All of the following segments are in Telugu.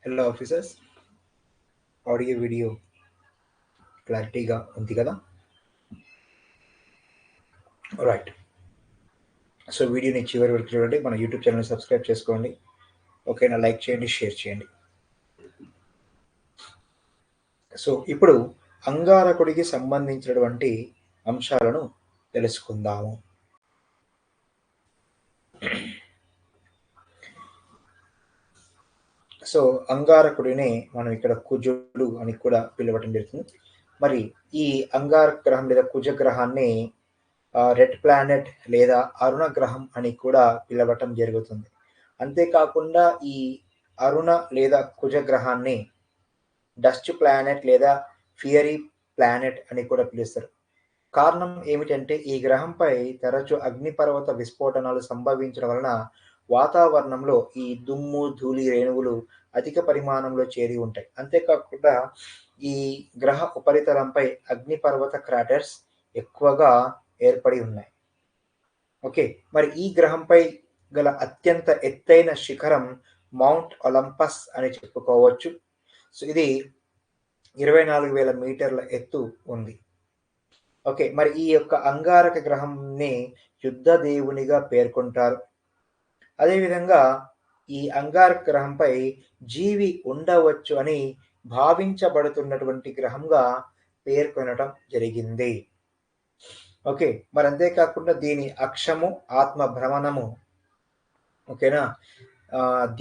హలో ఆఫీసర్స్, ఆడియో వీడియో క్లారిటీగా ఉంది కదా? రైట్. సో వీడియోని చివరి వరకు చూడండి. మన యూట్యూబ్ ఛానల్ సబ్స్క్రైబ్ చేసుకోండి. ఓకేనా? లైక్ చేయండి, షేర్ చేయండి. సో ఇప్పుడు అంగారకుడికి సంబంధించినటువంటి అంశాలను తెలుసుకుందాము. సో అంగారకుడిని మనం ఇక్కడ కుజుడు అని కూడా పిలవటం జరుగుతుంది. మరి ఈ అంగారక గ్రహం లేదా కుజ గ్రహాన్ని రెడ్ ప్లానెట్ లేదా అరుణ గ్రహం అని కూడా పిలవటం జరుగుతుంది. అంతేకాకుండా ఈ అరుణ లేదా కుజ గ్రహాన్ని డస్ట్ ప్లానెట్ లేదా ఫియరీ ప్లానెట్ అని కూడా పిలుస్తారు. కారణం ఏమిటంటే ఈ గ్రహంపై తరచూ అగ్నిపర్వత విస్ఫోటనాలు సంభవించడం వలన వాతావరణంలో ఈ దుమ్ము ధూళి రేణువులు అధిక పరిమాణంలో చేరి ఉంటాయి. అంతేకాకుండా ఈ గ్రహ ఉపరితలంపై అగ్నిపర్వత క్రాటర్స్ ఎక్కువగా ఏర్పడి ఉన్నాయి. ఓకే, మరి ఈ గ్రహంపై గల అత్యంత ఎత్తైన శిఖరం మౌంట్ ఒలంపస్ అని చెప్పుకోవచ్చు. సో ఇది 24,000 మీటర్ల ఎత్తు ఉంది. ఓకే, మరి ఈ యొక్క అంగారక గ్రహంని యుద్ధ దేవునిగా పేర్కొంటారు. అదేవిధంగా ఈ అంగారక గ్రహంపై జీవి ఉండవచ్చు అని భావించబడుతున్నటువంటి గ్రహంగా పేర్కొనడం జరిగింది. ఓకే, మరి అంతేకాకుండా దీని అక్షము ఆత్మ భ్రమణము, ఓకేనా,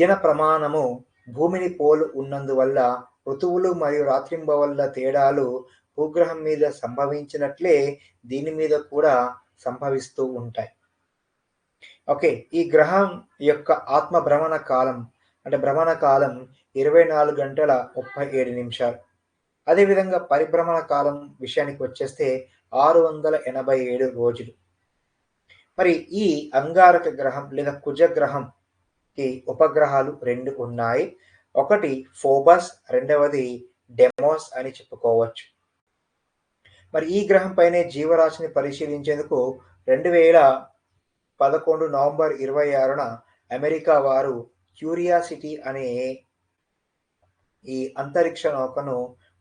దిన ప్రమాణము భూమిని పోలు ఉన్నందువల్ల ఋతువులు మరియు రాత్రింబవళ్ళ తేడాలు భూగ్రహం మీద సంభవించినట్లే దీని మీద కూడా సంభవిస్తూ ఉంటాయి. ఓకే, ఈ గ్రహం యొక్క ఆత్మ భ్రమణ కాలం అంటే భ్రమణ కాలం 24 గంటల 37 నిమిషాలు. అదేవిధంగా పరిభ్రమణ కాలం విషయానికి వచ్చేస్తే 687 రోజులు. మరి ఈ అంగారక గ్రహం లేదా కుజ గ్రహంకి ఉపగ్రహాలు 2 ఉన్నాయి. ఒకటి ఫోబస్, రెండవది డెమోస్ అని చెప్పుకోవచ్చు. మరి ఈ గ్రహం పైనే జీవరాశిని పరిశీలించేందుకు 2011 నవంబర్ 26న అమెరికా వారు క్యూరియాసిటీ అనే ఈ అంతరిక్ష నౌకను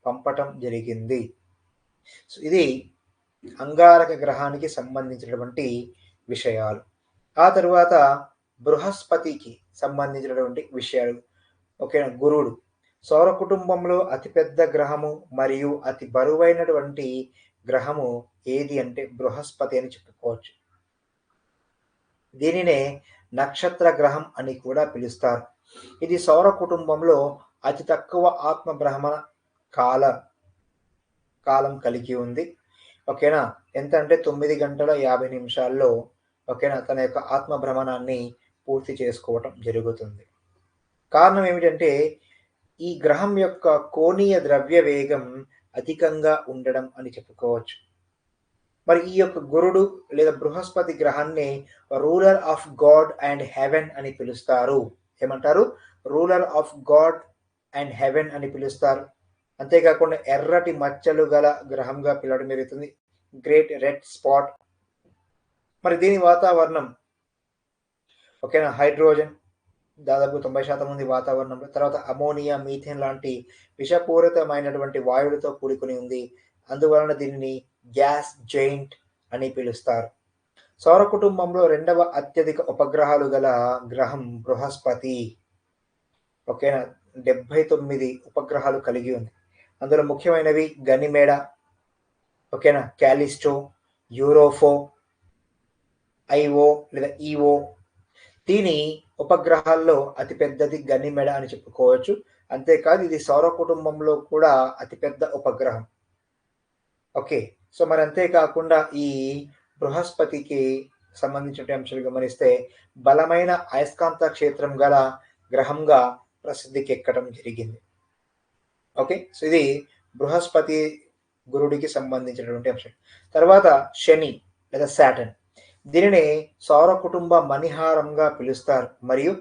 పంపటం జరిగింది. సో ఇది అంగారక గ్రహానికి సంబంధించినటువంటి విషయాలు. ఆ తరువాత బృహస్పతికి సంబంధించినటువంటి విషయాలు. ఓకేనా, గురుడు సౌర కుటుంబంలో అతిపెద్ద గ్రహము మరియు అతి బరువైనటువంటి గ్రహము ఏది అంటే బృహస్పతి అని చెప్పుకోవచ్చు. దీనినే నక్షత్ర గ్రహం అని కూడా పిలుస్తారు. ఇది సౌర కుటుంబంలో అతి తక్కువ ఆత్మ భ్రమణ కాలం కలిగి ఉంది. ఓకేనా, ఎంత అంటే 9 గంటల 50 నిమిషాల్లో ఓకేనా తన యొక్క ఆత్మ భ్రమణాన్ని పూర్తి చేసుకోవటం జరుగుతుంది. కారణం ఏమిటంటే ఈ గ్రహం యొక్క కోణీయ ద్రవ్య వేగం అధికంగా ఉండడం అని చెప్పుకోవచ్చు. మరి ఈ యొక్క గురుడు లేదా బృహస్పతి గ్రహాన్ని ruler of god and heaven అని పిలుస్తారు. ఏమంటారు? Ruler of god and heaven అని పిలుస్తారు. అంతేకాకుండా ఎర్రటి మచ్చలు గల గ్రహంగా పిలవడం జరుగుతుంది, గ్రేట్ రెడ్ స్పాట్. మరి దీని వాతావరణం ఓకేనా హైడ్రోజన్ దాదాపు 90% ఉంది వాతావరణంలో. తర్వాత అమోనియా, మీథేన్ లాంటి విషపూరితమైనటువంటి వాయువులతో కూడుకుని ఉంది. అందువలన దీనిని గ్యాస్ జైంట్ అని పిలుస్తారు. సౌర కుటుంబంలో 2వ అత్యధిక ఉపగ్రహాలు గల గ్రహం బృహస్పతి. ఓకేనా, 79 ఉపగ్రహాలు కలిగి ఉంది. అందులో ముఖ్యమైనవి గనిమేడ, ఓకేనా, క్యాలిస్టో, యూరోఫో, ఐఓ లేదా ఈఓ. దీని ఉపగ్రహాల్లో అతిపెద్దది గనిమెడ అని చెప్పుకోవచ్చు. అంతేకాదు ఇది సౌర కుటుంబంలో కూడా అతిపెద్ద ఉపగ్రహం. ఓకే, సో మరి అంతేకాకుండా ఈ బృహస్పతికి సంబంధించిన అంశాలు గమనిస్తే బలమైన అయస్కాంత క్షేత్రం గల గ్రహంగా ప్రసిద్ధికి ఎక్కడం జరిగింది. ఓకే, సో ఇది బృహస్పతి గురుడికి సంబంధించినటువంటి అంశం. తర్వాత శని లేదా సాటర్న్, దీనిని సౌర కుటుంబ మణిహారంగా పిలుస్తారు మరియు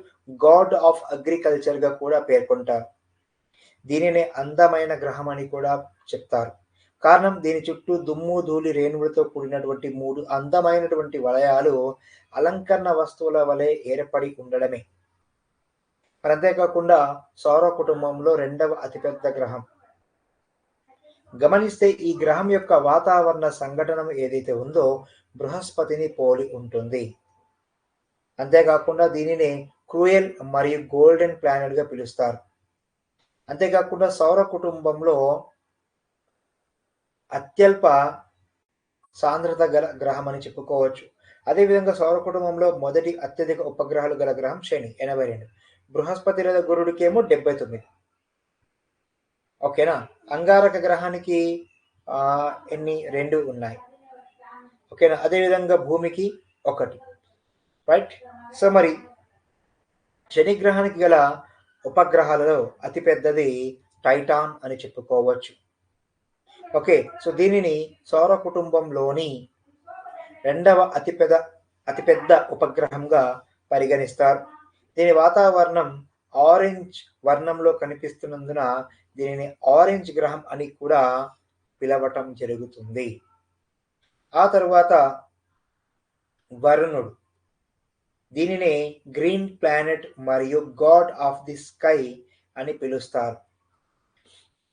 గాడ్ ఆఫ్ అగ్రికల్చర్గా కూడా పేర్కొంటారు. దీనిని అందమైన గ్రహం అని కూడా చెప్తారు. కారణం దీని చుట్టూ దుమ్ము ధూళి రేణువులతో కూడినటువంటి 3 అందమైనటువంటి వలయాలు అలంకరణ వస్తువుల వలె ఏర్పడి ఉండడమే. మరి అంతేకాకుండా సౌర కుటుంబంలో రెండవ అతిపెద్ద గ్రహం. గమనిస్తే ఈ గ్రహం యొక్క వాతావరణ సంఘటన ఏదైతే ఉందో బృహస్పతిని పోలి ఉంటుంది. అంతేకాకుండా దీనిని క్రూయల్ మరియు గోల్డెన్ ప్లానెట్ గా పిలుస్తారు. అంతేకాకుండా సౌర కుటుంబంలో అత్యల్ప సాంద్రత గల గ్రహం అని చెప్పుకోవచ్చు. అదేవిధంగా సౌర కుటుంబంలో మొదటి అత్యధిక ఉపగ్రహాలు గల గ్రహం శని 82, బృహస్పతి లేదా గురుడికేమో 79. ఓకేనా. అంగారక గ్రహానికి ఎన్ని 2 ఉన్నాయి. ఓకేనా. అదేవిధంగా భూమికి 1, రైట్. సో మరి శని గ్రహానికి గల ఉపగ్రహాలలో అతిపెద్దది టైటాన్ అని చెప్పుకోవచ్చు. ఓకే. సో దీనిని సౌర కుటుంబంలోని రెండవ అతిపెద్ద ఉపగ్రహంగా పరిగణిస్తారు. దీని వాతావరణం ఆరెంజ్ వర్ణంలో కనిపిస్తున్నందున దీనిని ఆరెంజ్ గ్రహం అని కూడా పిలవటం జరుగుతుంది. ఆ తరువాత వరుణుడు. దీనిని గ్రీన్ ప్లానెట్ మరియు గాడ్ ఆఫ్ ది స్కై అని పిలుస్తారు.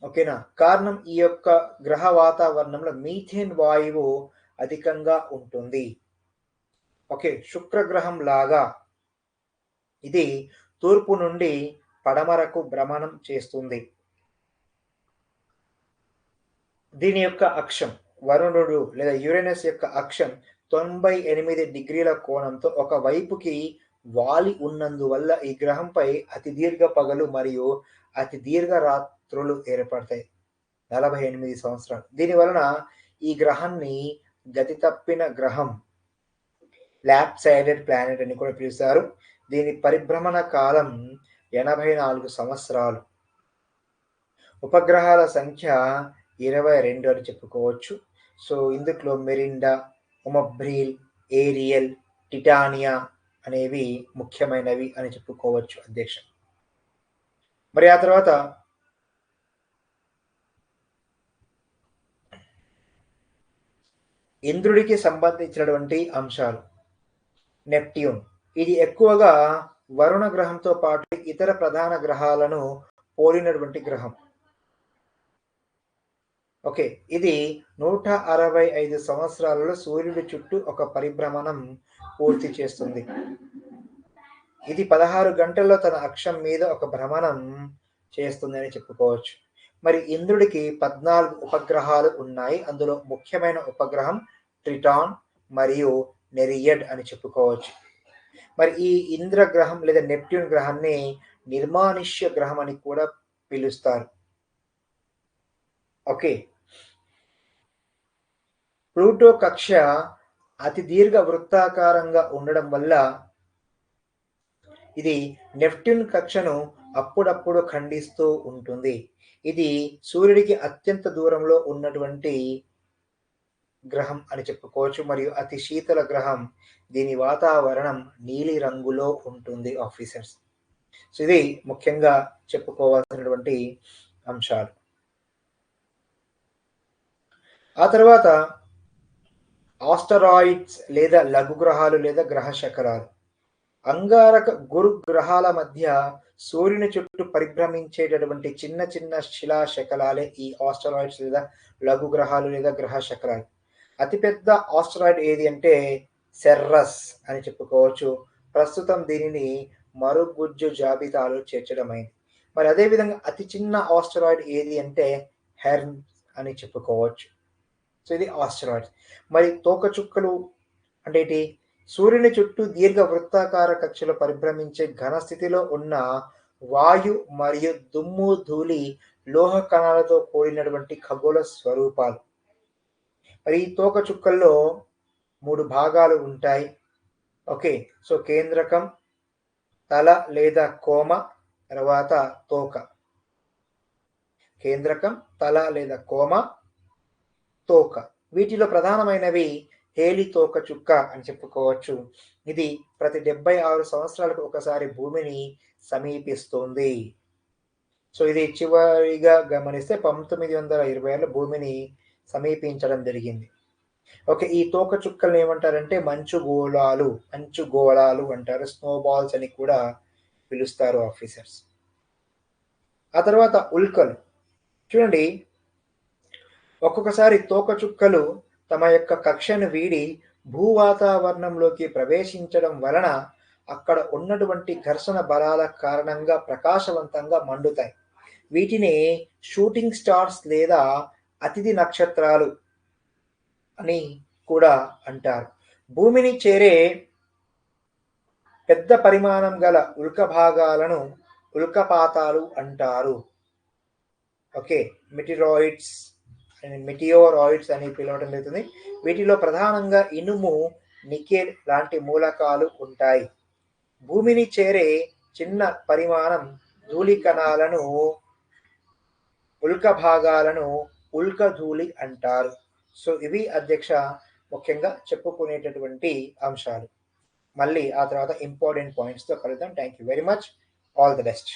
ఓకేనా. కారణం ఈ యొక్క గ్రహ వాతావరణంలో మీథేన్ వాయువు అధికంగా ఉంటుంది. ఓకే. శుక్రగ్రహం లాగా ఇది తూర్పు నుండి పడమరకు భ్రమణం చేస్తుంది. దీని యొక్క అక్షం వరుణుడు లేదా యురేనస్ యొక్క అక్షం 98 డిగ్రీల కోణంతో ఒక వైపుకి వాలి ఉన్నందువల్ల ఈ గ్రహంపై అతి దీర్ఘ పగలు మరియు అతి దీర్ఘ రాత్రులు ఏర్పడతాయి. 48 సంవత్సరాలు. దీని వలన ఈ గ్రహాన్ని గతి తప్పిన గ్రహం, ల్యాప్ సైడెడ్ ప్లానెట్ అని కూడా పిలుస్తారు. దీని పరిభ్రమణ కాలం 84 సంవత్సరాలు. ఉపగ్రహాల సంఖ్య 22 అని చెప్పుకోవచ్చు. సో ఇందులో మెరిండా, ఒమబ్రీల్, ఏరియల్, టిటానియా అనేవి ముఖ్యమైనవి అని చెప్పుకోవచ్చు అధ్యక్ష. మరి ఆ తర్వాత ఇంద్రుడికి సంబంధించినటువంటి అంశాలు. నెప్ట్యూన్. ఇది ఎక్కువగా వరుణ గ్రహంతో పాటు ఇతర ప్రధాన గ్రహాలను పోలినటువంటి గ్రహం. ఓకే. ఇది 165 సంవత్సరాలలో సూర్యుడి చుట్టూ ఒక పరిభ్రమణం పూర్తి చేస్తుంది. ఇది 16 గంటల్లో తన అక్షం మీద ఒక భ్రమణం చేస్తుందని చెప్పుకోవచ్చు. మరి ఇంద్రుడికి 14 ఉపగ్రహాలు ఉన్నాయి. అందులో ముఖ్యమైన ఉపగ్రహం ట్రిటాన్ మరియు నెరియడ్ అని చెప్పుకోవచ్చు. మరి ఈ ఇంద్రగ్రహం లేదా నెప్ట్యూన్ గ్రహాన్ని నిర్మానుష్య గ్రహం అని కూడా పిలుస్తారు. ఓకే. ప్లూటో కక్ష అతి దీర్ఘ వృత్తాకారంగా ఉండడం వల్ల ఇది నెప్ట్యూన్ కక్షను అప్పుడప్పుడు ఖండిస్తూ ఉంటుంది. ఇది సూర్యుడికి అత్యంత దూరంలో ఉన్నటువంటి గ్రహం అని చెప్పుకోవచ్చు మరియు అతి శీతల గ్రహం. దీని వాతావరణం నీలి రంగులో ఉంటుంది ఆఫీసర్స్. సో ఇది ముఖ్యంగా చెప్పుకోవాల్సినటువంటి అంశాలు. ఆ తర్వాత ఆస్టరాయిడ్స్ లేదా లఘు గ్రహాలు లేదా గ్రహ శకలాలు. అంగారక గురు గ్రహాల మధ్య సూర్యుని చుట్టూ పరిభ్రమించేటటువంటి చిన్న చిన్న శిలా శకలాలే ఈ ఆస్టరాయిడ్స్ లేదా లఘు గ్రహాలు లేదా గ్రహ శకలాలు. అతిపెద్ద ఆస్టరాయిడ్ ఏది అంటే సెర్రస్ అని చెప్పుకోవచ్చు. ప్రస్తుతం దీనిని మరుగుజ్జు జాబితాలో చేర్చడమైంది. మరి అదేవిధంగా అతి చిన్న ఆస్టరాయిడ్ ఏది అంటే హెర్మ్ అని చెప్పుకోవచ్చు. సో ఇది ఆస్టరాయిడ్స్. మరి తోకచుక్కలు అంటే ఏంటి? సూర్యుని చుట్టూ దీర్ఘ వృత్తాకార కక్షలో పరిభ్రమించే ఘన స్థితిలో ఉన్న వాయు మరియు దుమ్ము ధూళి లోహ కణాలతో కూడినటువంటి ఖగోళ స్వరూపాలు. మరి ఈ తోకచుక్కల్లో 3 భాగాలు ఉంటాయి. ఓకే. సో కేంద్రకం, తల లేదా కోమ, తర్వాత తోక. కేంద్రకం, తల లేదా కోమ, తోక. వీటిలో ప్రధానమైనవి హేలి తోక చుక్క అని చెప్పుకోవచ్చు. ఇది ప్రతి 76 సంవత్సరాలకు ఒకసారి భూమిని సమీపిస్తుంది. సో ఇది చివరిగా గమనిస్తే 1926లో భూమిని సమీపించడం జరిగింది. ఓకే. ఈ తోక చుక్కల్ని ఏమంటారంటే మంచు గోళాలు అంటారు. స్నో బాల్స్ అని కూడా పిలుస్తారు ఆఫీసర్స్. ఆ తర్వాత ఉల్కలు చూడండి, ఒక్కొక్కసారి తోకచుక్కలు తమ యొక్క కక్షను వీడి భూవాతావరణంలోకి ప్రవేశించడం వలన అక్కడ ఉన్నటువంటి ఘర్షణ బలాల కారణంగా ప్రకాశవంతంగా మండుతాయి. వీటిని షూటింగ్ స్టార్స్ లేదా అతిథి నక్షత్రాలు అని కూడా అంటారు. భూమిని చేరే పెద్ద పరిమాణం గల ఉల్క భాగాలను ఉల్కపాతాలు అంటారు. ఓకే, మిటియోరాయిడ్స్ అని పిలవడం జరుగుతుంది. వీటిలో ప్రధానంగా ఇనుము, నికెల్ లాంటి మూలకాలు ఉంటాయి. భూమిని చేరే చిన్న పరిమాణం ధూళి కణాలను ఉల్క భాగాలను ఉల్క ధూళి అంటారు. సో ఇవి అధ్యక్ష ముఖ్యంగా చెప్పుకునేటటువంటి అంశాలు. మళ్ళీ ఆ తర్వాత ఇంపార్టెంట్ పాయింట్స్తో కలుద్దాం. Thank you very much. All the best.